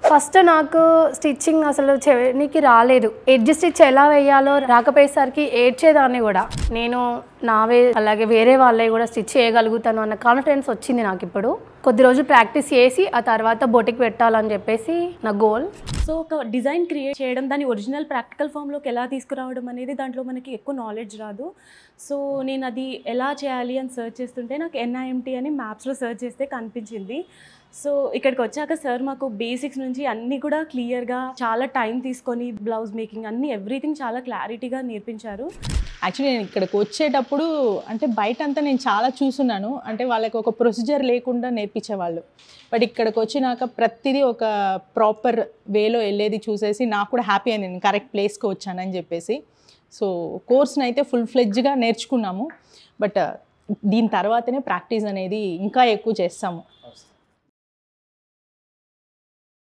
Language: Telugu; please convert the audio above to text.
ఫస్ట్ నాకు స్టిచ్చింగ్ అసలు చేయడానికి రాలేదు. ఎడ్జ్ స్టిచ్ ఎలా వేయాలో రాకపోయేసరికి ఏడ్చేదాన్ని కూడా. నేను నావే అలాగే వేరే వాళ్ళే కూడా స్టిచ్ చేయగలుగుతాను అన్న కాన్ఫిడెన్స్ వచ్చింది నాకు. ఇప్పుడు కొద్ది రోజులు ప్రాక్టీస్ చేసి ఆ తర్వాత బొటిక్ పెట్టాలని చెప్పేసి నా గోల్. సో ఒక డిజైన్ క్రియేట్ చేయడం, దాని ఒరిజినల్ ప్రాక్టికల్ ఫామ్లోకి ఎలా తీసుకురావడం అనేది దాంట్లో మనకి ఎక్కువ నాలెడ్జ్ రాదు. సో నేను అది ఎలా చేయాలి అని సర్చ్ చేస్తుంటే నాకు NIMT అని మ్యాప్స్లో సర్చ్ చేస్తే కనిపించింది. సో ఇక్కడికి వచ్చాక సార్ మాకు బేసిక్స్ నుంచి అన్నీ కూడా క్లియర్గా చాలా టైం తీసుకొని బ్లౌజ్ మేకింగ్ అన్నీ ఎవ్రీథింగ్ చాలా క్లారిటీగా నేర్పించారు. యాక్చువల్లీ నేను ఇక్కడికి వచ్చేటప్పుడు అంటే బయట అంతా నేను చాలా చూస్తున్నాను, అంటే వాళ్ళకి ఒక ప్రొసీజర్ లేకుండా నేర్పించేవాళ్ళు. బట్ ఇక్కడికి వచ్చినాక ప్రతిదీ ఒక ప్రాపర్ వేలో వెళ్ళేది చూసేసి నాకు కూడా హ్యాపీ అయింది, నేను కరెక్ట్ ప్లేస్కి వచ్చానని చెప్పేసి. సో కోర్స్ని అయితే ఫుల్ ఫ్లెడ్జ్గా నేర్చుకున్నాము. బట్ దీని తర్వాతనే ప్రాక్టీస్ అనేది ఇంకా ఎక్కువ చేస్తాము.